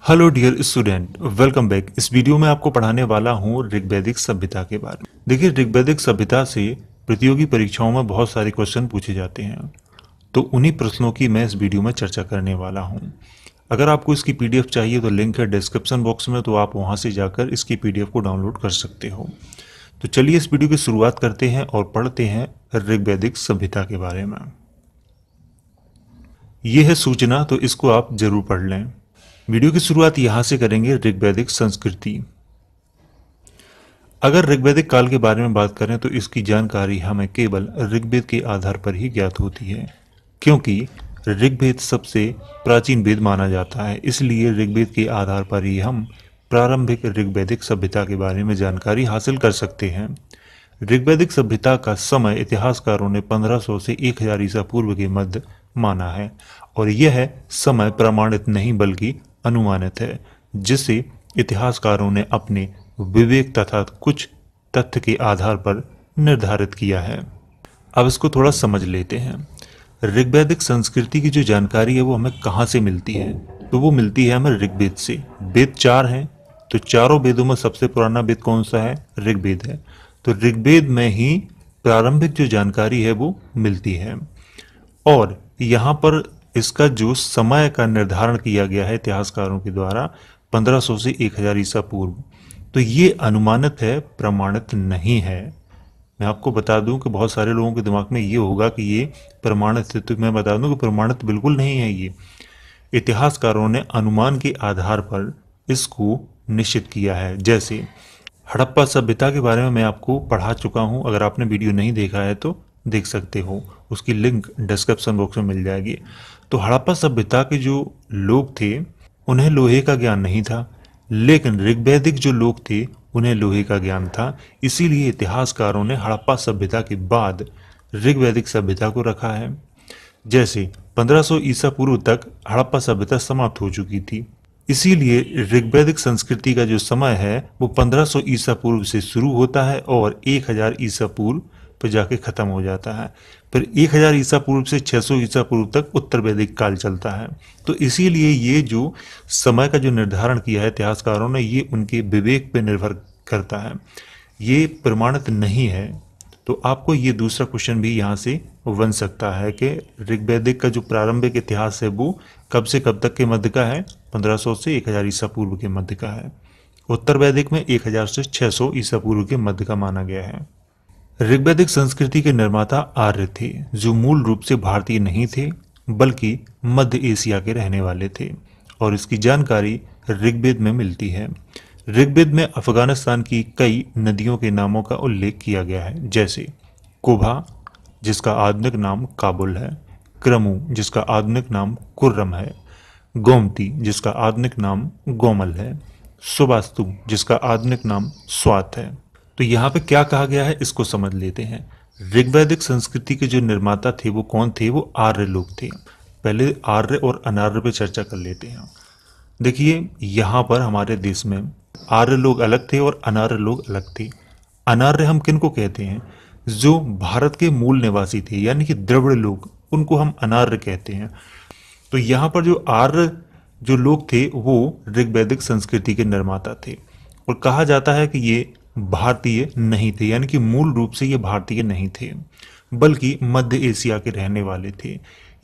Hello dear student, welcome back. इस video में आपको पढ़ाने वाला हूँ ऋग्वैदिक सभ्यता के बारे में। देखिए, ऋग्वैदिक सभ्यता से प्रतियोगी परीक्षाओं में बहुत सारे क्वेश्चन पूछे जाते हैं, तो उन्हीं प्रश्नों की मैं इस वीडियो में चर्चा करने वाला हूँ। अगर आपको इसकी पीडीएफ चाहिए तो लिंक है डिस्क्रिप्शन बॉक्स में, तो आप वहाँ से जाकर इसकी पीडीएफ को डाउनलोड कर सकते हो। तो चलिए इस वीडियो की शुरुआत करते हैं और पढ़ते हैं ऋग्वैदिक सभ्यता के बारे में। ये है सूचना, तो इसको आप जरूर पढ़ लें। वीडियो की शुरुआत यहां से करेंगे। ऋग्वैदिक संस्कृति। अगर ऋग्वैदिक काल के बारे में बात करें तो इसकी जानकारी हमें केवल ऋग्वेद के आधार पर ही ज्ञात होती है, क्योंकि ऋग्वेद सबसे प्राचीन वेद माना जाता है। इसलिए ऋग्वेद के आधार पर ही हम प्रारंभिक ऋग्वैदिक सभ्यता के बारे में जानकारी हासिल कर सकते हैं। ऋग्वैदिक सभ्यता का समय इतिहासकारों ने 1500 से 1000 ईसा पूर्व के मध्य माना है, और यह समय प्रमाणित नहीं बल्कि अनुमानित है, जिसे इतिहासकारों ने अपने विवेक तथा कुछ तथ्य के आधार पर निर्धारित किया है। अब इसको थोड़ा समझ लेते हैं। ऋग्वैदिक संस्कृति की जो जानकारी है वो हमें कहाँ से मिलती है, तो वो मिलती है हमें ऋग्वेद से। वेद 4 हैं, तो चारों वेदों में सबसे पुराना वेद कौन सा है? ऋग्वेद है। तो ऋग्वेद में ही प्रारंभिक जो जानकारी है वो मिलती है, और यहाँ पर इसका जो समय का निर्धारण किया गया है इतिहासकारों के द्वारा 1500 से 1000 ईसा पूर्व, तो ये अनुमानित है, प्रमाणित नहीं है। मैं आपको बता दूं कि बहुत सारे लोगों के दिमाग में ये होगा कि ये प्रमाणित है, तो मैं बता दूं कि प्रमाणित बिल्कुल नहीं है। ये इतिहासकारों ने अनुमान के आधार पर इसको निश्चित किया है। जैसे हड़प्पा सभ्यता के बारे में मैं आपको पढ़ा चुका हूं, अगर आपने वीडियो नहीं देखा है तो देख सकते हो, उसकी लिंक डिस्क्रिप्शन बॉक्स में मिल जाएगी। तो हड़प्पा सभ्यता के जो लोग थे उन्हें लोहे का ज्ञान नहीं था, लेकिन ऋग्वैदिक जो लोग थे उन्हें लोहे का ज्ञान था। इसीलिए इतिहासकारों ने हड़प्पा सभ्यता के बाद ऋग्वैदिक सभ्यता को रखा है। जैसे 1500 ईसा पूर्व तक हड़प्पा सभ्यता समाप्त हो चुकी थी, इसीलिए ऋग्वैदिक संस्कृति का जो समय है वो 1500 ईसा पूर्व से शुरू होता है और 1000 ईसा पूर्व पर जाके खत्म हो जाता है। फिर 1000 ईसा पूर्व से 600 ईसा पूर्व तक उत्तर वैदिक काल चलता है। तो इसीलिए ये जो समय का जो निर्धारण किया है इतिहासकारों ने, ये उनके विवेक पर निर्भर करता है, ये प्रमाणित नहीं है। तो आपको ये दूसरा क्वेश्चन भी यहाँ से बन सकता है कि ऋग्वैदिक का जो प्रारंभिक इतिहास है वो कब से कब तक के मध्य का है? 1500 से 1000 ईसा पूर्व के मध्य का है। उत्तर वैदिक में 1000 से 600 ईसा पूर्व के मध्य का माना गया है। ऋग्वैदिक संस्कृति के निर्माता आर्य थे, जो मूल रूप से भारतीय नहीं थे बल्कि मध्य एशिया के रहने वाले थे, और इसकी जानकारी ऋग्वेद में मिलती है। ऋग्वेद में अफगानिस्तान की कई नदियों के नामों का उल्लेख किया गया है, जैसे कुभा, जिसका आधुनिक नाम काबुल है, क्रमु, जिसका आधुनिक नाम कुर्रम है, गोमती, जिसका आधुनिक नाम गोमल है, सुबास्तु, जिसका आधुनिक नाम स्वात है। तो यहाँ पे क्या कहा गया है इसको समझ लेते हैं। ऋग्वैदिक संस्कृति के जो निर्माता थे वो कौन थे? वो आर्य लोग थे। पहले आर्य और अनार्य पे चर्चा कर लेते हैं। देखिए, यहाँ पर हमारे देश में आर्य लोग अलग थे और अनार्य लोग अलग थे। अनार्य हम किनको कहते हैं? जो भारत के मूल निवासी थे, यानी कि द्रविड़ लोग, उनको हम अनार्य कहते हैं। तो यहाँ पर जो आर्य जो लोग थे वो ऋग्वैदिक संस्कृति के निर्माता थे, और कहा जाता है कि ये भारतीय नहीं थे, यानी कि मूल रूप से ये भारतीय नहीं थे बल्कि मध्य एशिया के रहने वाले थे।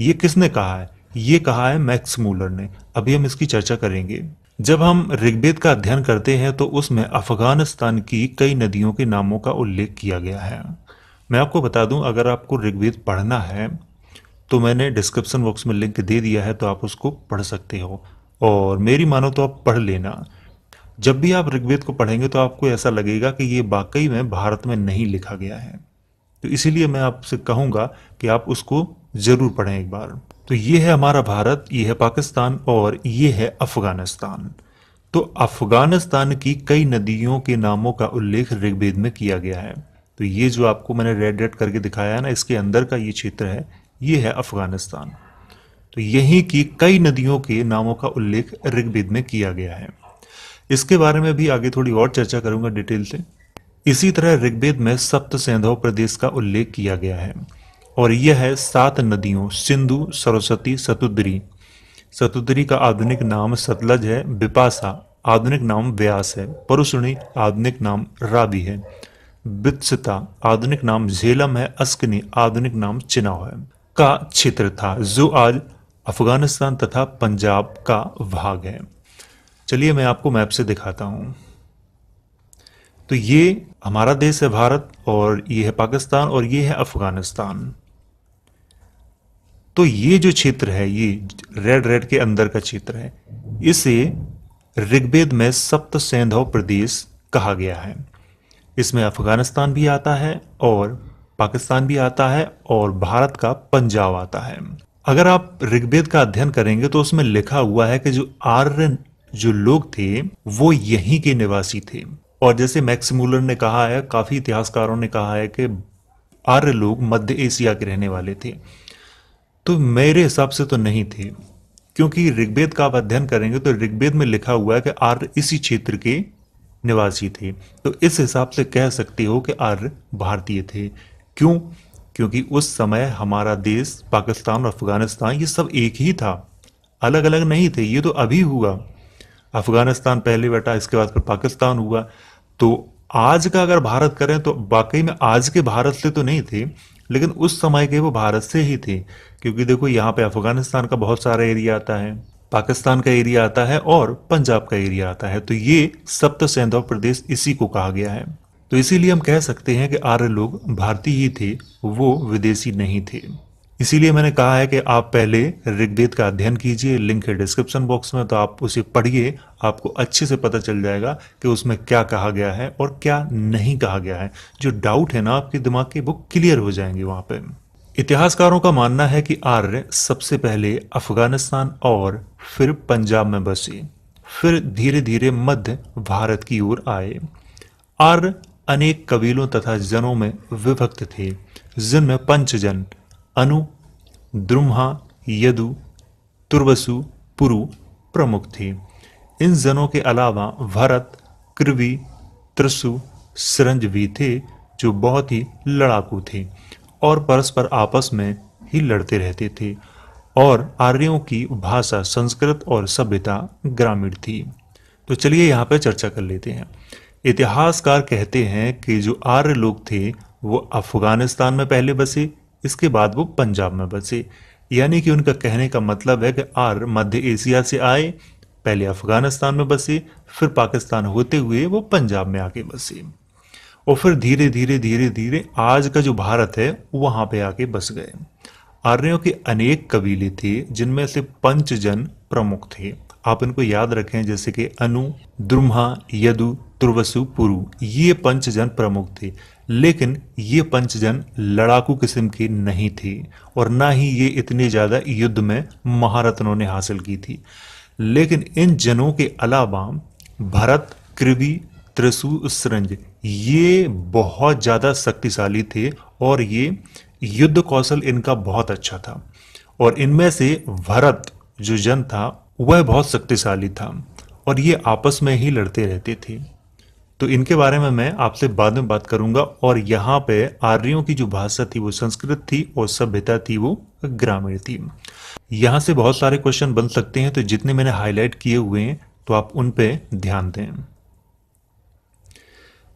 ये किसने कहा है? ये कहा है मैक्स मूलर ने। अभी हम इसकी चर्चा करेंगे। जब हम ऋग्वेद का अध्ययन करते हैं तो उसमें अफगानिस्तान की कई नदियों के नामों का उल्लेख किया गया है। मैं आपको बता दूं, अगर आपको ऋग्वेद पढ़ना है तो मैंने डिस्क्रिप्शन बॉक्स में लिंक दे दिया है, तो आप उसको पढ़ सकते हो, और मेरी मानो तो आप पढ़ लेना। जब भी आप ऋग्वेद को पढ़ेंगे तो आपको ऐसा लगेगा कि ये वाकई में भारत में नहीं लिखा गया है, तो इसीलिए मैं आपसे कहूँगा कि आप उसको ज़रूर पढ़ें एक बार। तो ये है हमारा भारत, ये है पाकिस्तान, और ये है अफगानिस्तान। तो अफगानिस्तान की कई नदियों के नामों का उल्लेख ऋग्वेद में किया गया है। तो ये जो आपको मैंने रेड रेड करके दिखाया है ना, इसके अंदर का ये क्षेत्र है, ये है अफगानिस्तान। तो यहीं की कई नदियों के नामों का उल्लेख ऋग्वेद में किया गया है। इसके बारे में भी आगे थोड़ी और चर्चा करूंगा डिटेल से। इसी तरह ऋग्वेद में सप्त सिंधु प्रदेश का उल्लेख किया गया है, और यह है 7 नदियों सिंधु, सरस्वती, सतुद्री सतुतरी का आधुनिक नाम सतलज है। बिपाशा आधुनिक नाम व्यास है। परुषणी आधुनिक नाम रावी है। बित्सता आधुनिक नाम झेलम है। अस्कनी आधुनिक नाम चिनाव है। का क्षेत्र था जो आज अफगानिस्तान तथा पंजाब का भाग है। चलिए मैं आपको मैप से दिखाता हूं। तो ये हमारा देश है भारत, और ये है पाकिस्तान, और ये है अफगानिस्तान। तो ये जो क्षेत्र है, ये रेड रेड के अंदर का क्षेत्र है, इसे ऋग्वेद में सप्त सैंधव प्रदेश कहा गया है। इसमें अफगानिस्तान भी आता है और पाकिस्तान भी आता है और भारत का पंजाब आता है। अगर आप ऋग्वेद का अध्ययन करेंगे तो उसमें लिखा हुआ है कि जो आर्य जो लोग थे वो यहीं के निवासी थे। और जैसे मैक्स मूलर ने कहा है, काफी इतिहासकारों ने कहा है कि आर्य लोग मध्य एशिया के रहने वाले थे। तो मेरे हिसाब से तो नहीं थे, क्योंकि ऋग्वेद का आप अध्ययन करेंगे तो ऋग्वेद में लिखा हुआ है कि आर्य इसी क्षेत्र के निवासी थे। तो इस हिसाब से कह सकते हो कि आर्य भारतीय थे। क्यों? क्योंकि उस समय हमारा देश पाकिस्तान और अफगानिस्तान ये सब एक ही था, अलग अलग नहीं थे। ये तो अभी हुआ, अफगानिस्तान पहले बैठा, इसके बाद फिर पाकिस्तान हुआ। तो आज का अगर भारत करें तो वाकई में आज के भारत से तो नहीं थे, लेकिन उस समय के वो भारत से ही थे। क्योंकि देखो यहाँ पे अफगानिस्तान का बहुत सारा एरिया आता है, पाकिस्तान का एरिया आता है और पंजाब का एरिया आता है। तो ये सप्त सैंधव प्रदेश इसी को कहा गया है। तो इसीलिए हम कह सकते हैं कि आर्य लोग भारतीय ही थे, वो विदेशी नहीं थे। इसीलिए मैंने कहा है कि आप पहले ऋग्वेद का अध्ययन कीजिए, लिंक है डिस्क्रिप्शन बॉक्स में, तो आप उसे पढ़िए, आपको अच्छे से पता चल जाएगा कि उसमें क्या कहा गया है और क्या नहीं कहा गया है। जो डाउट है ना आपके दिमाग के, वो क्लियर हो जाएंगे वहां पे। इतिहासकारों का मानना है कि आर्य सबसे पहले अफगानिस्तान और फिर पंजाब में बसे, फिर धीरे धीरे मध्य भारत की ओर आए। आर्य अनेक कबीलों तथा जनों में विभक्त थे, जिनमें पंचजन अनु, द्रुम्हा, यदु, तुर्वसु, पुरु प्रमुख थे। इन जनों के अलावा भरत, कृवि, त्रसु, सरंज भी थे, जो बहुत ही लड़ाकू थे और परस्पर आपस में ही लड़ते रहते थे। और आर्यों की भाषा संस्कृत और सभ्यता ग्रामीण थी। तो चलिए यहाँ पे चर्चा कर लेते हैं। इतिहासकार कहते हैं कि जो आर्य लोग थे वो अफगानिस्तान में पहले बसे, इसके बाद वो पंजाब में बसे। यानी कि उनका कहने का मतलब है कि आर्य मध्य एशिया से आए, पहले अफगानिस्तान में बसे, फिर पाकिस्तान होते हुए वो पंजाब में आके बसे, और फिर धीरे धीरे धीरे धीरे आज का जो भारत है वहां पे आके बस गए। आर्यों के अनेक कबीले थे, जिनमें से पंचजन प्रमुख थे। आप इनको याद रखें, जैसे कि अनु, द्रुम्हा, यदु, तुर्वसु, पुरु, ये पंचजन प्रमुख थे। लेकिन ये पंचजन लड़ाकू किस्म के नहीं थे, और ना ही ये इतने ज्यादा युद्ध में महारत उन्होंने हासिल की थी। लेकिन इन जनों के अलावा भरत, कृवि, त्रसु, सरंज ये बहुत ज्यादा शक्तिशाली थे, और ये युद्ध कौशल इनका बहुत अच्छा था। और इनमें से भरत जो जन था वह बहुत शक्तिशाली था, और ये आपस में ही लड़ते रहते थे। तो इनके बारे में मैं आपसे बाद में बात करूंगा। और यहाँ पे आर्यों की जो भाषा थी वो संस्कृत थी, और सभ्यता थी वो ग्रामीण थी। यहाँ से बहुत सारे क्वेश्चन बन सकते हैं, तो जितने मैंने हाईलाइट किए हुए हैं तो आप उन पे ध्यान दें।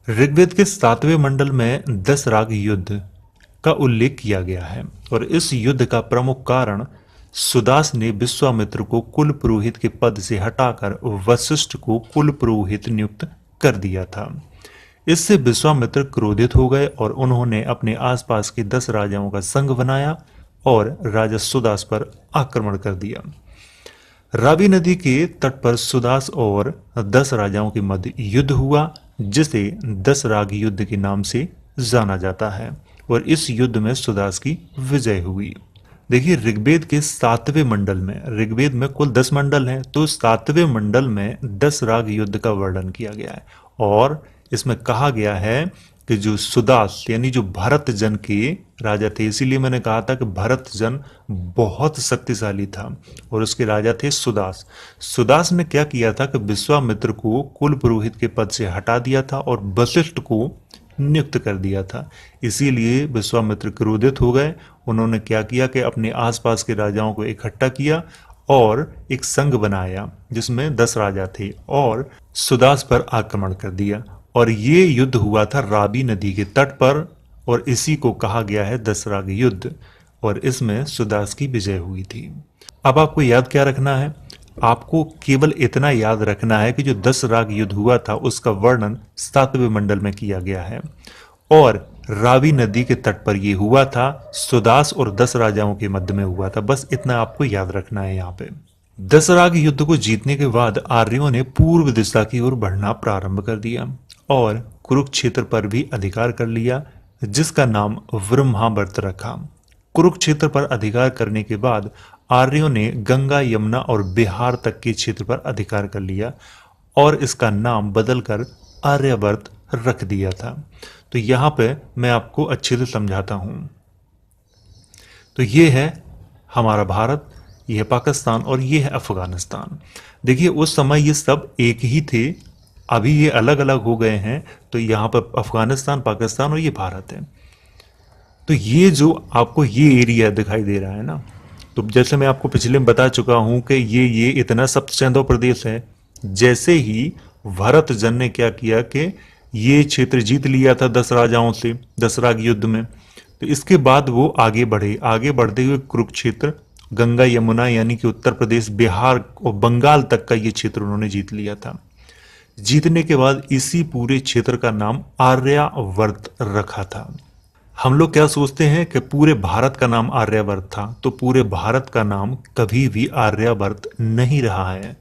ऋग्वेद के 7वें मंडल में 10 राग युद्ध का उल्लेख किया गया है, और इस युद्ध का प्रमुख कारण सुदास ने विश्वामित्र को कुल पुरोहित के पद से हटाकर वशिष्ठ को कुल पुरोहित नियुक्त कर दिया था। इससे विश्वामित्र क्रोधित हो गए और उन्होंने अपने आसपास के 10 राजाओं का संघ बनाया और राजा सुदास पर आक्रमण कर दिया। रावी नदी के तट पर सुदास और 10 राजाओं के मध्य युद्ध हुआ, जिसे 10 राग युद्ध के नाम से जाना जाता है, और इस युद्ध में सुदास की विजय हुई। देखिए, ऋग्वेद के 7वें मंडल में, ऋग्वेद में कुल 10 मंडल हैं, तो 7वें मंडल में 10 राग युद्ध का वर्णन किया गया है। और इसमें कहा गया है कि जो सुदास यानी जो भरत जन के राजा थे, इसीलिए मैंने कहा था कि भरत जन बहुत शक्तिशाली था, और उसके राजा थे सुदास। सुदास ने क्या किया था कि विश्वामित्र को कुल पुरोहित के पद से हटा दिया था और वशिष्ठ को नियुक्त कर दिया था। इसीलिए विश्वामित्र क्रोधित हो गए। उन्होंने क्या किया कि अपने आसपास के राजाओं को इकट्ठा किया और एक संघ बनाया जिसमें 10 राजा थे और सुदास पर आक्रमण कर दिया। और ये युद्ध हुआ था रावी नदी के तट पर और इसी को कहा गया है दसराग युद्ध और इसमें सुदास की विजय हुई थी। अब आपको याद क्या रखना है? आपको केवल इतना याद रखना है कि जो 10 राग युद्ध हुआ था उसका वर्णन 7वें मंडल में किया गया है और रावी नदी के तट पर यह हुआ था, सुदास और 10 राजाओं के मध्य में हुआ था। बस इतना आपको याद रखना है। यहाँ पे 10 राग युद्ध को जीतने के बाद आर्यों ने पूर्व दिशा की ओर बढ़ना प्रारंभ कर दिया और कुरुक्षेत्र पर भी अधिकार कर लिया जिसका नाम ब्रह्मावर्त रखा। कुरुक्षेत्र पर अधिकार करने के बाद आर्यों ने गंगा, यमुना और बिहार तक के क्षेत्र पर अधिकार कर लिया और इसका नाम बदलकर आर्यावर्त रख दिया था। तो यहाँ पे मैं आपको अच्छे से समझाता हूँ। तो ये है हमारा भारत, ये है पाकिस्तान और ये है अफगानिस्तान। देखिए उस समय ये सब एक ही थे, अभी ये अलग अलग हो गए हैं। तो यहाँ पर अफगानिस्तान, पाकिस्तान और ये भारत है। तो ये जो आपको ये एरिया दिखाई दे रहा है ना, तो जैसे मैं आपको पिछले में बता चुका हूं कि ये इतना सप्तसेंधव प्रदेश है। जैसे ही भरत जन ने क्या किया कि ये क्षेत्र जीत लिया था 10 राजाओं से दसराग युद्ध में, तो इसके बाद वो आगे बढ़े। आगे बढ़ते हुए कुरुक्षेत्र, गंगा, यमुना यानी कि उत्तर प्रदेश, बिहार और बंगाल तक का ये क्षेत्र उन्होंने जीत लिया था। जीतने के बाद इसी पूरे क्षेत्र का नाम आर्यावर्त रखा था। हम लोग क्या सोचते हैं कि पूरे भारत का नाम आर्यावर्त था, तो पूरे भारत का नाम कभी भी आर्यावर्त नहीं रहा है।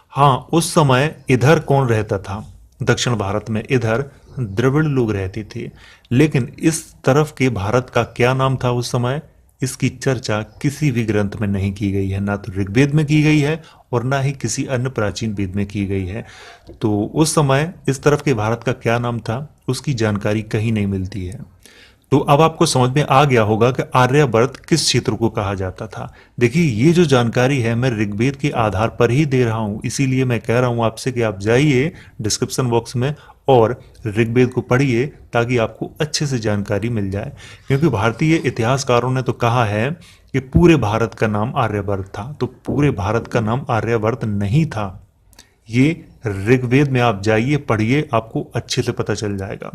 हाँ, उस समय इधर कौन रहता था? दक्षिण भारत में इधर द्रविड़ लोग रहते थे, लेकिन इस तरफ के भारत का क्या नाम था उस समय? इसकी चर्चा किसी भी ग्रंथ में नहीं की गई है, ना तो ऋग्वेद में की गई है और ना ही किसी अन्य प्राचीन वेद में की गई है। तो उस समय इस तरफ के भारत का क्या नाम था उसकी जानकारी कहीं नहीं मिलती है। तो अब आपको समझ में आ गया होगा कि आर्यावर्त किस क्षेत्र को कहा जाता था। देखिए ये जो जानकारी है मैं ऋग्वेद के आधार पर ही दे रहा हूं, इसीलिए मैं कह रहा हूं आपसे कि आप जाइए डिस्क्रिप्शन बॉक्स में और ऋग्वेद को पढ़िए ताकि आपको अच्छे से जानकारी मिल जाए। क्योंकि भारतीय इतिहासकारों ने तो कहा है कि पूरे भारत का नाम आर्यावर्त था, तो पूरे भारत का नाम आर्यावर्त नहीं था। ये ऋग्वेद में आप जाइए, पढ़िए, आपको अच्छे से पता चल जाएगा।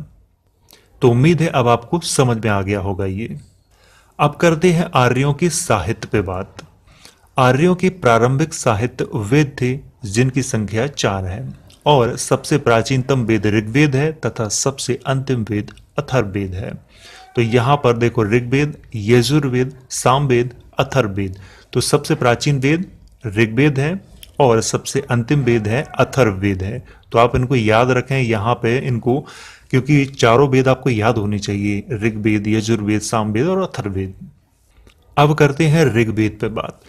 तो उम्मीद है अब आपको समझ में आ गया होगा ये। अब करते हैं आर्यों के साहित्य पे बात। आर्यों के प्रारंभिक साहित्य वेद थे जिनकी संख्या 4 है और सबसे प्राचीनतम वेद ऋग्वेद है तथा सबसे अंतिम वेद अथर्ववेद है। तो यहाँ पर देखो ऋग्वेद, यजुर्वेद, सामवेद, अथर्ववेद। तो सबसे प्राचीन वेद ऋग्वेद है और सबसे अंतिम वेद है अथर्ववेद है। तो आप इनको याद रखें यहाँ पे इनको, क्योंकि चारों वेद आपको याद होने चाहिए, ऋग्वेद, यजुर्वेद, सामवेद और अथर्ववेद। अब करते हैं ऋग्वेद पे बात।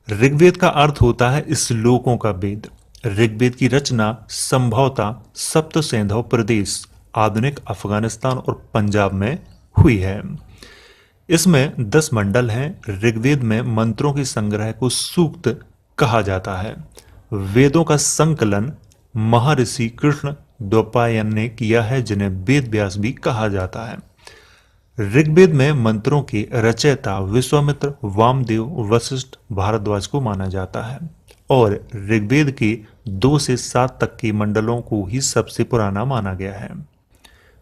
ऋग्वेद का अर्थ होता है श्लोकों का वेद। ऋग्वेद की रचना संभवतः सप्तसेंधव प्रदेश, आधुनिक अफगानिस्तान और पंजाब में हुई है। इसमें 10 मंडल हैं। ऋग्वेद में मंत्रों के संग्रह को सूक्त कहा जाता है। वेदों का संकलन महर्षि कृष्ण द्वैपायन ने किया है जिन्हें वेद व्यास भी कहा जाता है। ऋग्वेद में मंत्रों के रचयिता विश्वामित्र, वामदेव, वशिष्ठ, भारद्वाज को माना जाता है और ऋग्वेद के 2 से 7 तक के मंडलों को ही सबसे पुराना माना गया है।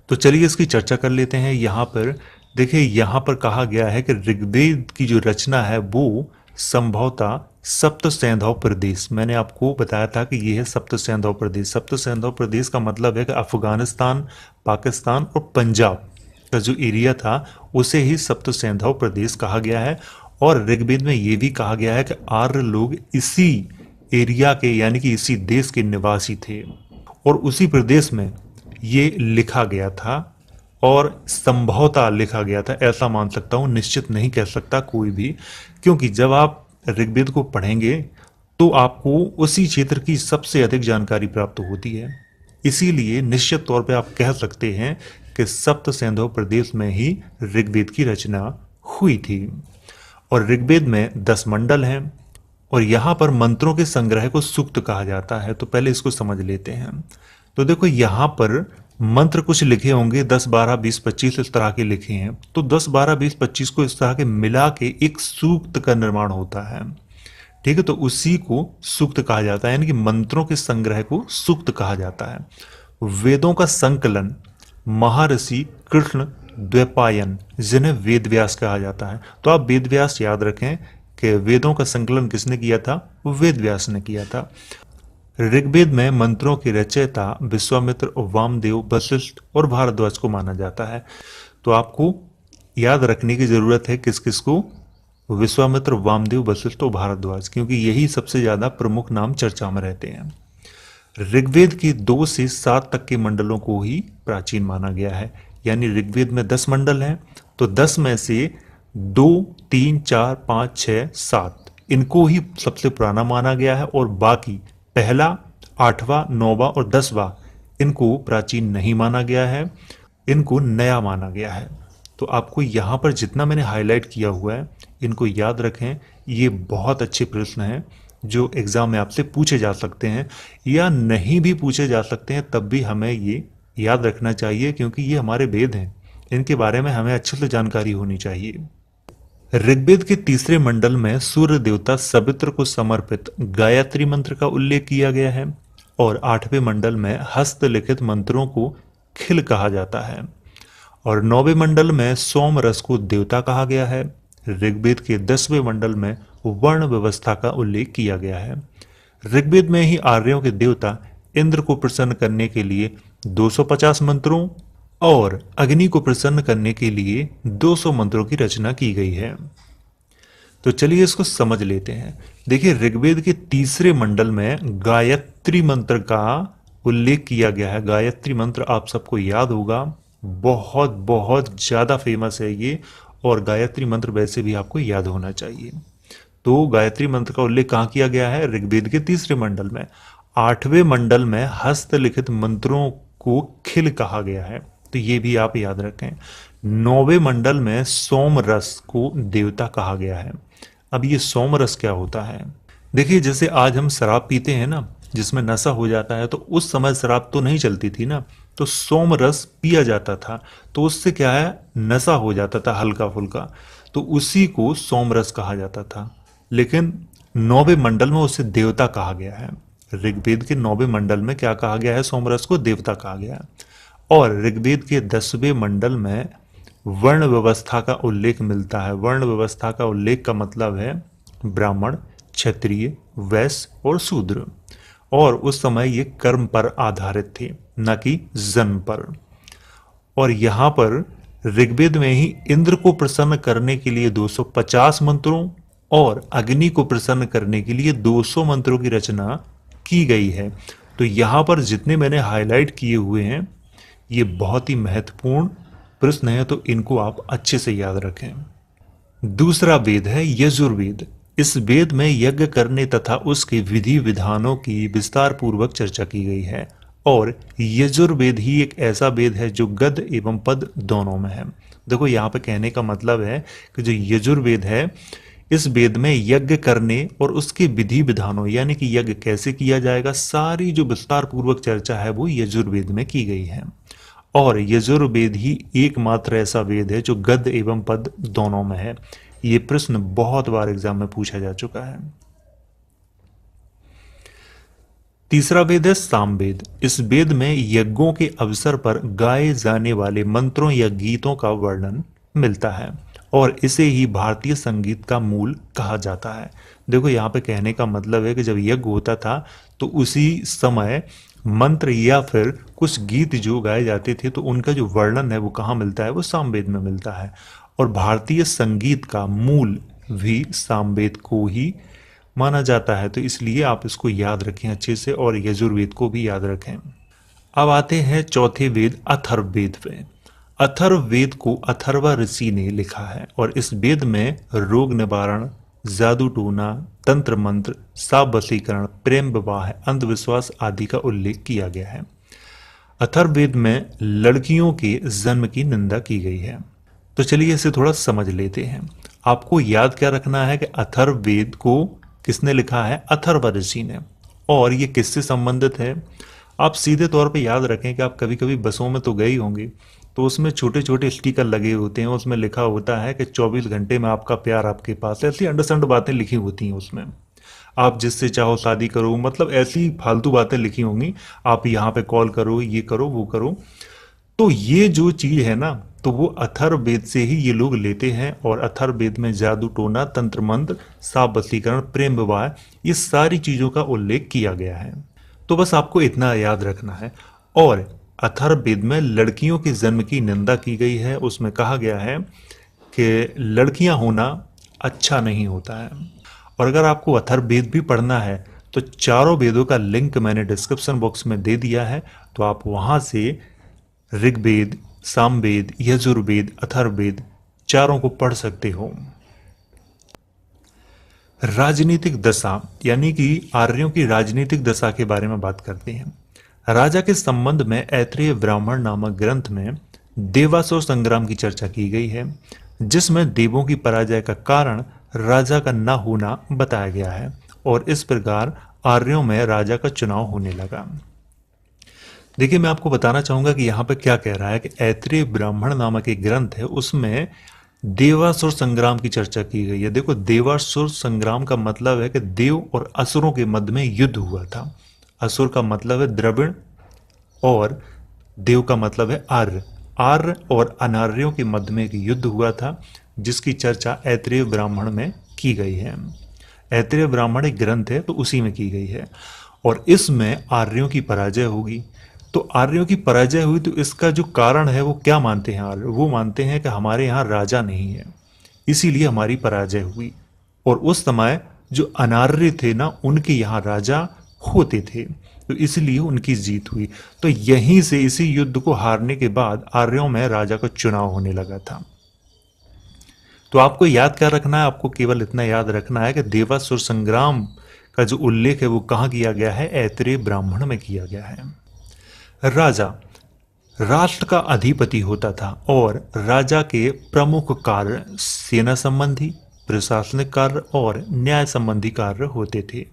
तो चलिए इसकी चर्चा कर लेते हैं। यहाँ पर देखिए, यहाँ पर कहा गया है कि ऋग्वेद की जो रचना है वो संभवतः सप्तसेंधव प्रदेश, मैंने आपको बताया था कि यह है सप्तसेंधव प्रदेश। सप्तसेंधव प्रदेश का मतलब है कि अफगानिस्तान, पाकिस्तान और पंजाब का जो एरिया था उसे ही सप्तसेंधव प्रदेश कहा गया है। और ऋग्वेद में यह भी कहा गया है कि आर्य लोग इसी एरिया के यानी कि इसी देश के निवासी थे और उसी प्रदेश में ये लिखा गया था और संभवतः लिखा गया था, ऐसा मान सकता हूं, निश्चित नहीं कह सकता कोई भी, क्योंकि जब आप ऋग्वेद को पढ़ेंगे तो आपको उसी क्षेत्र की सबसे अधिक जानकारी प्राप्त होती है। इसीलिए निश्चित तौर पे आप कह सकते हैं कि सप्तसेंधव प्रदेश में ही ऋग्वेद की रचना हुई थी। और ऋग्वेद में 10 मंडल हैं और यहाँ पर मंत्रों के संग्रह को सूक्त कहा जाता है। तो पहले इसको समझ लेते हैं। तो देखो यहाँ पर मंत्र कुछ लिखे होंगे 10, 12, 20, 25 इस तरह के लिखे हैं। तो 10, 12, 20, 25 को इस तरह के मिला के एक सूक्त का निर्माण होता है। ठीक है, तो उसी को सूक्त कहा जाता है, यानी कि मंत्रों के संग्रह को सूक्त कहा जाता है। वेदों का संकलन महर्षि कृष्ण द्वैपायन, जिन्हें वेद व्यास कहा जाता है। तो आप वेद व्यास याद रखें कि वेदों का संकलन किसने किया था? वेद व्यास ने किया था। ऋग्वेद में मंत्रों के रचयिता विश्वामित्र, वामदेव, वशिष्ठ और भारद्वाज को माना जाता है। तो आपको याद रखने की जरूरत है किस किस को? विश्वामित्र, वामदेव, वशिष्ठ और भारद्वाज, क्योंकि यही सबसे ज्यादा प्रमुख नाम चर्चा में रहते हैं। ऋग्वेद के 2 से 7 तक के मंडलों को ही प्राचीन माना गया है, यानी ऋग्वेद में 10 मंडल हैं, तो 10 में से 2, 3, 4, 5, 6, 7 इनको ही सबसे पुराना माना गया है, और बाकी पहला, 8वां, 9वां और 10वां इनको प्राचीन नहीं माना गया है, इनको नया माना गया है। तो आपको यहाँ पर जितना मैंने हाईलाइट किया हुआ है इनको याद रखें। ये बहुत अच्छे प्रश्न हैं जो एग्जाम में आपसे पूछे जा सकते हैं या नहीं भी पूछे जा सकते हैं, तब भी हमें ये याद रखना चाहिए, क्योंकि ये हमारे वेद हैं, इनके बारे में हमें अच्छे से जानकारी होनी चाहिए। ऋग्वेद के 3 मंडल में सूर्य देवता सवित्र को समर्पित गायत्री मंत्र का उल्लेख किया गया है, और 8वें मंडल में हस्तलिखित मंत्रों को खिल कहा जाता है, और 9वें मंडल में सोम रस को देवता कहा गया है। ऋग्वेद के 10वें मंडल में वर्ण व्यवस्था का उल्लेख किया गया है। ऋग्वेद में ही आर्यों के देवता इंद्र को प्रसन्न करने के लिए 250 मंत्रों और अग्नि को प्रसन्न करने के लिए 200 मंत्रों की रचना की गई है। तो चलिए इसको समझ लेते हैं। देखिए, ऋग्वेद के 3 मंडल में गायत्री मंत्र का उल्लेख किया गया है। गायत्री मंत्र आप सबको याद होगा, बहुत बहुत ज्यादा फेमस है ये, और गायत्री मंत्र वैसे भी आपको याद होना चाहिए। तो गायत्री मंत्र का उल्लेख कहाँ किया गया है? ऋग्वेद के 3 मंडल में। 8वें मंडल में हस्तलिखित मंत्रों को खिल कहा गया है, तो ये भी आप याद रखें। 9वें मंडल में सोम रस को देवता कहा गया है। अब ये सोम रस क्या होता है? देखिए, जैसे आज हम शराब पीते हैं ना, जिसमें नशा हो जाता है, तो उस समय शराब तो नहीं चलती थी ना, तो सोम रस पिया जाता था, तो उससे क्या है, नशा हो जाता था हल्का फुल्का, तो उसी को सोम रस कहा जाता था। लेकिन 9वें मंडल में उसे देवता कहा गया है। ऋग्वेद के 9वें मंडल में क्या कहा गया है? सोम रस को देवता कहा गया है। और ऋग्वेद के 10वें मंडल में वर्ण व्यवस्था का उल्लेख मिलता है। वर्ण व्यवस्था का उल्लेख का मतलब है ब्राह्मण, क्षत्रिय, वैश्य और शूद्र, और उस समय ये कर्म पर आधारित थे, न कि जन्म पर। और यहाँ पर ऋग्वेद में ही इंद्र को प्रसन्न करने के लिए 250 मंत्रों और अग्नि को प्रसन्न करने के लिए 200 मंत्रों की रचना की गई है। तो यहाँ पर जितने मैंने हाईलाइट किए हुए हैं ये बहुत ही महत्वपूर्ण प्रश्न है, तो इनको आप अच्छे से याद रखें। दूसरा वेद है यजुर्वेद। इस वेद में यज्ञ करने तथा उसके विधि विधानों की विस्तार पूर्वक चर्चा की गई है, और यजुर्वेद ही एक ऐसा वेद है जो गद्य एवं पद दोनों में है। देखो, यहाँ पे कहने का मतलब है कि जो यजुर्वेद है, इस वेद में यज्ञ करने और उसके विधि विधानों, यानी कि यज्ञ कैसे किया जाएगा, सारी जो विस्तार पूर्वक चर्चा है वो यजुर्वेद में की गई है। और यजुर्वेद ही एकमात्र ऐसा वेद है जो गद्य एवं पद दोनों में है। ये प्रश्न बहुत बार एग्जाम में पूछा जा चुका है। तीसरा वेद है सामवेद। इस वेद में यज्ञों के अवसर पर गाए जाने वाले मंत्रों या गीतों का वर्णन मिलता है, और इसे ही भारतीय संगीत का मूल कहा जाता है। देखो, यहाँ पे कहने का मतलब है कि जब यज्ञ होता था तो उसी समय मंत्र या फिर कुछ गीत जो गाए जाते थे, तो उनका जो वर्णन है वो कहाँ मिलता है? वो सामवेद में मिलता है। और भारतीय संगीत का मूल भी सामवेद को ही माना जाता है, तो इसलिए आप इसको याद रखें अच्छे से, और यजुर्वेद को भी याद रखें। अब आते हैं चौथे वेद अथर्ववेद पे। अथर्ववेद को अथर्वा ऋषि ने लिखा है, और इस वेद में रोग निवारण, जादू टोना, तंत्र मंत्र, साप वशीकरण, प्रेम विवाह, अंधविश्वास आदि का उल्लेख किया गया है। अथर्ववेद में लड़कियों के जन्म की निंदा की गई है। तो चलिए इसे थोड़ा समझ लेते हैं। आपको याद क्या रखना है कि अथर्ववेद को किसने लिखा है? अथर्वा ऋषि ने। और ये किससे संबंधित है? आप सीधे तौर पे याद रखें कि आप कभी कभी बसों में तो गए ही होंगे, तो उसमें छोटे छोटे स्टिकर लगे होते हैं, उसमें लिखा होता है कि 24 घंटे में आपका प्यार आपके पास है। ऐसी अंडरस्टैंड बातें लिखी होती हैं उसमें। आप जिससे चाहो शादी करो, मतलब ऐसी फालतू बातें लिखी होंगी, आप यहाँ पे कॉल करो, ये करो, वो करो। तो ये जो चीज है ना, तो वो अथर्ववेद से ही ये लोग लेते हैं, और अथर्ववेद में जादू टोना, तंत्र मंत्र, सांप बसीकरण, प्रेम विवाह, ये सारी चीजों का उल्लेख किया गया है। तो बस आपको इतना याद रखना है। और अथर्ववेद में लड़कियों के जन्म की निंदा की गई है। उसमें कहा गया है कि लड़कियां होना अच्छा नहीं होता है। और अगर आपको अथर्ववेद भी पढ़ना है तो चारों वेदों का लिंक मैंने डिस्क्रिप्शन बॉक्स में दे दिया है, तो आप वहां से ऋग्वेद, सामवेद, यजुर्वेद, अथर्ववेद चारों को पढ़ सकते हो। राजनीतिक दशा, यानी कि आर्यों की राजनीतिक दशा के बारे में बात करते हैं। राजा के संबंध में ऐत्रेय ब्राह्मण नामक ग्रंथ में देवासुर संग्राम की चर्चा की गई है, जिसमें देवों की पराजय का कारण राजा का न होना बताया गया है, और इस प्रकार आर्यों में राजा का चुनाव होने लगा। देखिए, मैं आपको बताना चाहूंगा कि यहाँ पे क्या कह रहा है कि ऐत्रेय ब्राह्मण नामक एक ग्रंथ है, उसमें देवासुर संग्राम की चर्चा की गई है। देखो, देवासुर संग्राम का मतलब है कि देव और असुरों के मध्य में युद्ध हुआ था। असुर का मतलब है द्रविड़, और देव का मतलब है आर्य। आर्य और अनार्यों के मध्य में एक युद्ध हुआ था, जिसकी चर्चा ऐत्रेय ब्राह्मण में की गई है। ऐत्रेय ब्राह्मण एक ग्रंथ है, तो उसी में की गई है, और इसमें आर्यों की पराजय होगी। तो आर्यों की पराजय हुई, तो इसका जो कारण है वो क्या मानते हैं आर्य? वो मानते हैं कि हमारे यहाँ राजा नहीं है, इसीलिए हमारी पराजय हुई। और उस समय जो अनार्य थे ना, उनके यहाँ राजा होते थे, तो इसलिए उनकी जीत हुई। तो यहीं से, इसी युद्ध को हारने के बाद आर्यों में राजा का चुनाव होने लगा था। तो आपको याद क्या रखना है? आपको केवल इतना याद रखना है कि देवासुर संग्राम का जो उल्लेख है वो कहाँ किया गया है? ऐत्रेय ब्राह्मण में किया गया है। राजा राष्ट्र का अधिपति होता था, और राजा के प्रमुख कार्य सेना संबंधी, प्रशासनिक कार्य और न्याय संबंधी कार्य होते थे।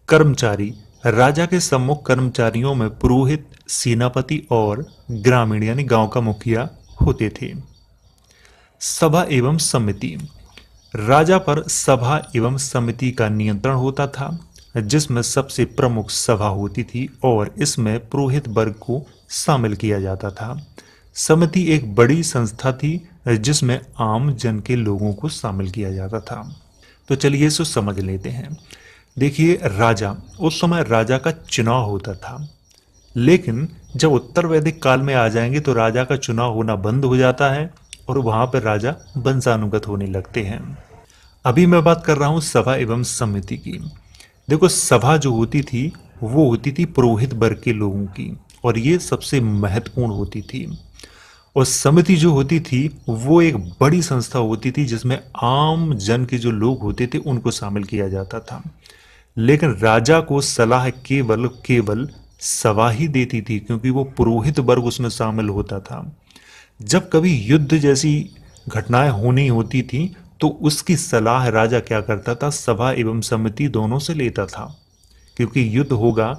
कर्मचारी, राजा के सम्मुख कर्मचारियों में पुरोहित, सेनापति और ग्रामीण यानी गांव का मुखिया होते थे। सभा एवं समिति, राजा पर सभा एवं समिति का नियंत्रण होता था, जिसमें सबसे प्रमुख सभा होती थी, और इसमें पुरोहित वर्ग को शामिल किया जाता था। समिति एक बड़ी संस्था थी, जिसमें आम जन के लोगों को शामिल किया जाता था। तो चलिए इसको समझ लेते हैं। देखिए, राजा, उस समय राजा का चुनाव होता था, लेकिन जब उत्तर वैदिक काल में आ जाएंगे तो राजा का चुनाव होना बंद हो जाता है, और वहां पर राजा वंशानुगत होने लगते हैं। अभी मैं बात कर रहा हूं सभा एवं समिति की। देखो, सभा जो होती थी वो होती थी पुरोहित वर्ग के लोगों की, और ये सबसे महत्वपूर्ण होती थी। और समिति जो होती थी वो एक बड़ी संस्था होती थी, जिसमें आम जन के जो लोग होते थे उनको शामिल किया जाता था। लेकिन राजा को सलाह केवल सभा ही देती थी, क्योंकि वो पुरोहित वर्ग उसमें शामिल होता था। जब कभी युद्ध जैसी घटनाएं होनी होती थी, तो उसकी सलाह राजा क्या करता था? सभा एवं समिति दोनों से लेता था, क्योंकि युद्ध होगा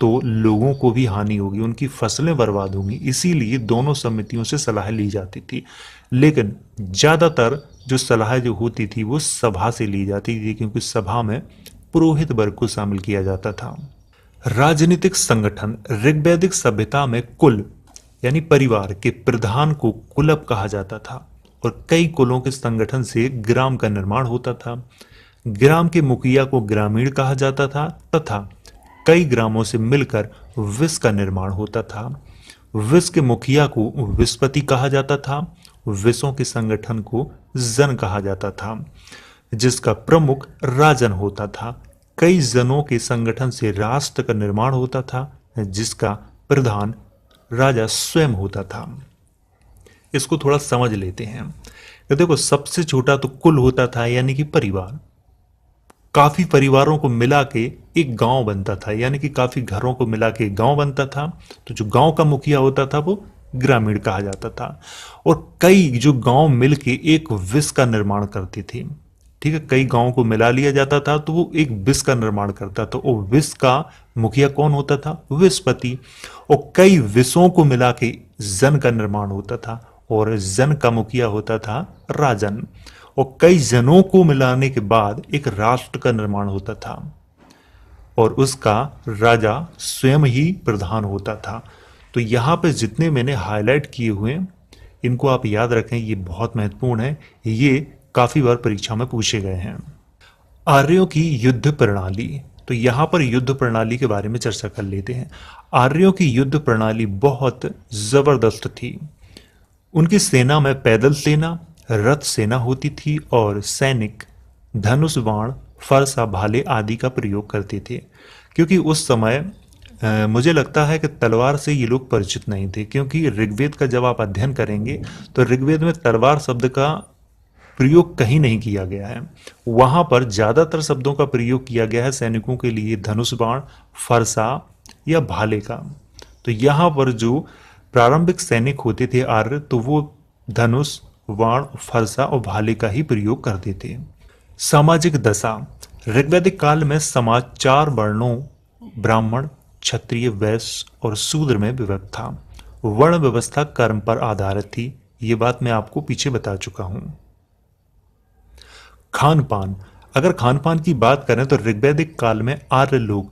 तो लोगों को भी हानि होगी, उनकी फसलें बर्बाद होंगी, इसीलिए दोनों समितियों से सलाह ली जाती थी। लेकिन ज्यादातर जो सलाह जो होती थी वो सभा से ली जाती थी, क्योंकि सभा में पुरोहित वर्ग को शामिल किया जाता था। राजनीतिक संगठन, ऋग्वैदिक सभ्यता में कुल यानी परिवार के प्रधान को कुलप कहा जाता था, और कई कुलों के संगठन से ग्राम का निर्माण होता था। ग्राम के मुखिया को ग्रामीण कहा जाता था, तथा कई ग्रामों से मिलकर विस का निर्माण होता था। विस के मुखिया को विस्पति कहा जाता था। विसों के संगठन को जन कहा जाता था, जिसका प्रमुख राजन होता था। कई जनों के संगठन से राष्ट्र का निर्माण होता था, जिसका प्रधान राजा स्वयं होता था। इसको थोड़ा समझ लेते हैं। देखो, सबसे छोटा तो कुल होता था, यानी कि परिवार। काफी परिवारों को मिला के एक गांव बनता था, यानी कि काफी घरों को मिला के एक गांव बनता था। तो जो गांव का मुखिया होता था वो ग्रामीण कहा जाता था। और कई जो गांव मिलके एक विस का निर्माण करते थे, ठीक है, कई गांवों को मिला लिया जाता था तो वो एक विस का निर्माण करता था। और विस का मुखिया कौन होता था? विस्पति। और कई विसों को मिला के जन का निर्माण होता था, और जन का मुखिया होता था राजन। और कई जनों को मिलाने के बाद एक राष्ट्र का निर्माण होता था और उसका राजा स्वयं ही प्रधान होता था। तो यहाँ पे जितने मैंने हाईलाइट किए हुए हैं इनको आप याद रखें, ये बहुत महत्वपूर्ण है, ये काफी बार परीक्षा में पूछे गए हैं। आर्यों की युद्ध प्रणाली, तो यहाँ पर युद्ध प्रणाली के बारे में चर्चा कर लेते हैं। आर्यों की युद्ध प्रणाली बहुत जबरदस्त थी। उनकी सेना में पैदल सेना, रथ सेना होती थी और सैनिक धनुष, बाण, फरसा, भाले आदि का प्रयोग करते थे। क्योंकि उस समय मुझे लगता है कि तलवार से ये लोग परिचित नहीं थे, क्योंकि ऋग्वेद का जब आप अध्ययन करेंगे तो ऋग्वेद में तलवार शब्द का प्रयोग कहीं नहीं किया गया है। वहां पर ज्यादातर शब्दों का प्रयोग किया गया है सैनिकों के लिए धनुष, बाण, फरसा या भाले का। तो यहाँ पर जो प्रारंभिक सैनिक होते थे आर्य, तो वो धनुष, बाण, फरसा और भाले का ही प्रयोग करते थे। सामाजिक दशा, ऋग्वैदिक काल में समाज 4 वर्णों ब्राह्मण, क्षत्रिय, वैश्य और शूद्र में विभक्त था। वर्ण व्यवस्था कर्म पर आधारित थी, ये बात मैं आपको पीछे बता चुका हूं। खान पान, अगर खान पान की बात करें तो ऋग्वैदिक काल में आर्य लोग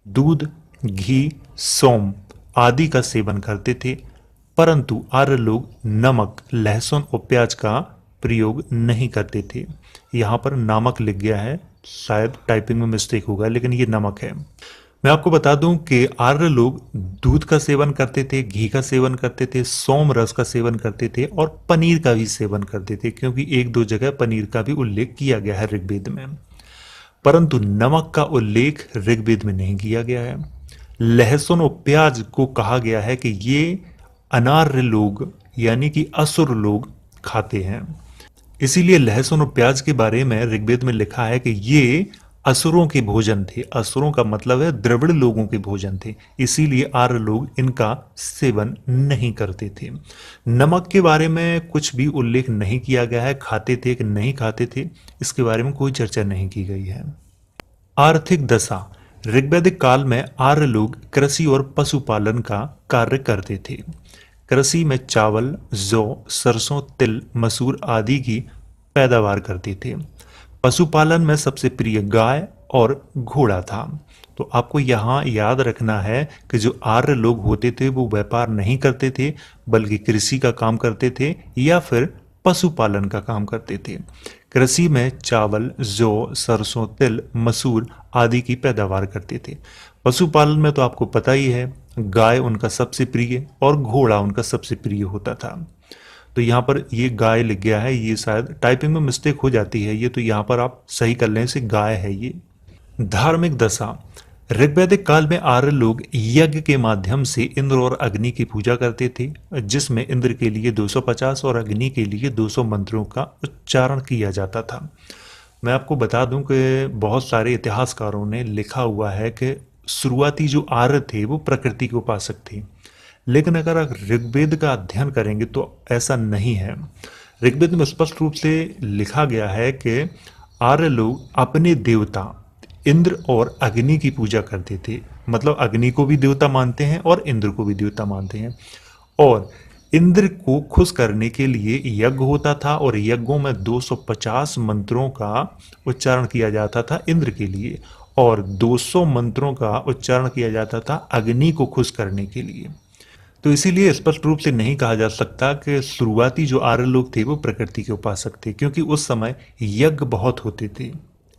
दूध, घी, सोम आदि का सेवन करते थे, परंतु आर्य लोग नमक, लहसुन और प्याज का प्रयोग नहीं करते थे। यहाँ पर नमक लिख गया है, शायद टाइपिंग में मिस्टेक होगा, लेकिन ये नमक है। मैं आपको बता दूं कि आर्य लोग दूध का सेवन करते थे, घी का सेवन करते थे, सोम रस का सेवन करते थे और पनीर का भी सेवन करते थे, क्योंकि 1-2 जगह पनीर का भी उल्लेख किया गया है ऋग्वेद में, परंतु नमक का उल्लेख ऋग्वेद में नहीं किया गया है। लहसुन और प्याज को कहा गया है कि ये अनार्य लोग यानी कि असुर लोग खाते हैं, इसीलिए लहसुन और प्याज के बारे में ऋग्वेद में लिखा है कि ये असुरों के भोजन थे। असुरों का मतलब है द्रविड़ लोगों के भोजन थे, इसीलिए आर्य लोग इनका सेवन नहीं करते थे। नमक के बारे में कुछ भी उल्लेख नहीं किया गया है, खाते थे कि नहीं खाते थे इसके बारे में कोई चर्चा नहीं की गई है। आर्थिक दशा, ऋग्वैदिक काल में आर्य लोग कृषि और पशुपालन का कार्य करते थे। कृषि में चावल, जौ, सरसों, तिल, मसूर आदि की पैदावार करते थे। पशुपालन में सबसे प्रिय गाय और घोड़ा था। तो आपको यहाँ याद रखना है कि जो आर्य लोग होते थे वो व्यापार नहीं करते थे, बल्कि कृषि का काम करते थे या फिर पशुपालन का काम करते थे। कृषि में चावल, जौ, सरसों, तिल, मसूर आदि की पैदावार करते थे। पशुपालन में तो आपको पता ही है, गाय उनका सबसे प्रिय और घोड़ा उनका सबसे प्रिय होता था। तो यहाँ पर ये गाय लिख गया है, ये शायद टाइपिंग में मिस्टेक हो जाती है, ये तो यहाँ पर आप सही कर लें, से गाय है ये। धार्मिक दशा, ऋग्वैदिक काल में आर्य लोग यज्ञ के माध्यम से इंद्र और अग्नि की पूजा करते थे, जिसमें इंद्र के लिए 250 और अग्नि के लिए 200 मंत्रों का उच्चारण किया जाता था। मैं आपको बता दूं कि बहुत सारे इतिहासकारों ने लिखा हुआ है कि शुरुआती जो आर्य थे वो प्रकृति के उपासक थे, लेकिन अगर आप ऋग्वेद का अध्ययन करेंगे तो ऐसा नहीं है। ऋग्वेद में स्पष्ट रूप से लिखा गया है कि आर्य लोग अपने देवता इंद्र और अग्नि की पूजा करते थे, मतलब अग्नि को भी देवता मानते हैं और इंद्र को भी देवता मानते हैं। और इंद्र को खुश करने के लिए यज्ञ होता था और यज्ञों में 250 मंत्रों का उच्चारण किया जाता था इंद्र के लिए, और 200 मंत्रों का उच्चारण किया जाता था अग्नि को खुश करने के लिए। तो इसीलिए स्पष्ट रूप से नहीं कहा जा सकता कि शुरुआती जो आर्य लोग थे वो प्रकृति के उपासक थे, क्योंकि उस समय यज्ञ बहुत होते थे।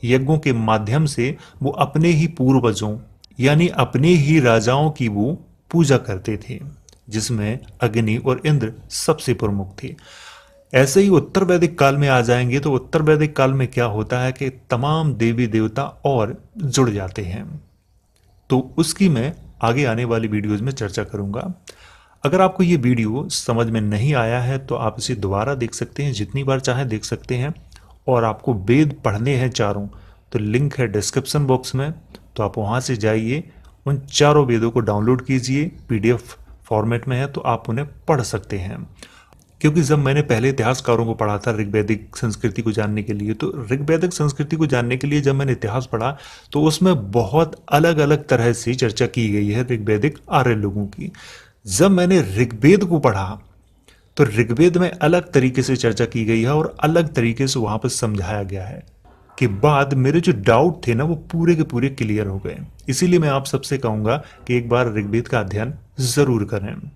यज्ञों के माध्यम से वो अपने ही पूर्वजों यानी अपने ही राजाओं की वो पूजा करते थे, जिसमें अग्नि और इंद्र सबसे प्रमुख थे। ऐसे ही उत्तर वैदिक काल में आ जाएंगे तो उत्तर वैदिक काल में क्या होता है कि तमाम देवी देवता और जुड़ जाते हैं, तो उसकी मैं आगे आने वाली वीडियोज में चर्चा करूंगा। अगर आपको ये वीडियो समझ में नहीं आया है तो आप इसे दोबारा देख सकते हैं, जितनी बार चाहें देख सकते हैं। और आपको वेद पढ़ने हैं चारों, तो लिंक है डिस्क्रिप्शन बॉक्स में, तो आप वहाँ से जाइए, उन चारों वेदों को डाउनलोड कीजिए, PDF फॉर्मेट में है, तो आप उन्हें पढ़ सकते हैं। क्योंकि जब मैंने पहले इतिहासकारों को पढ़ा था ऋग्वैदिक संस्कृति को जानने के लिए, तो ऋग्वैदिक संस्कृति को जानने के लिए जब मैंने इतिहास पढ़ा तो उसमें बहुत अलग अलग तरह से चर्चा की गई है ऋग्वैदिक आर्य लोगों की। जब मैंने ऋग्वेद को पढ़ा तो ऋग्वेद में अलग तरीके से चर्चा की गई है और अलग तरीके से वहां पर समझाया गया है कि बाद मेरे जो डाउट थे ना वो पूरे के पूरे क्लियर हो गए। इसीलिए मैं आप सबसे कहूंगा कि एक बार ऋग्वेद का अध्ययन जरूर करें।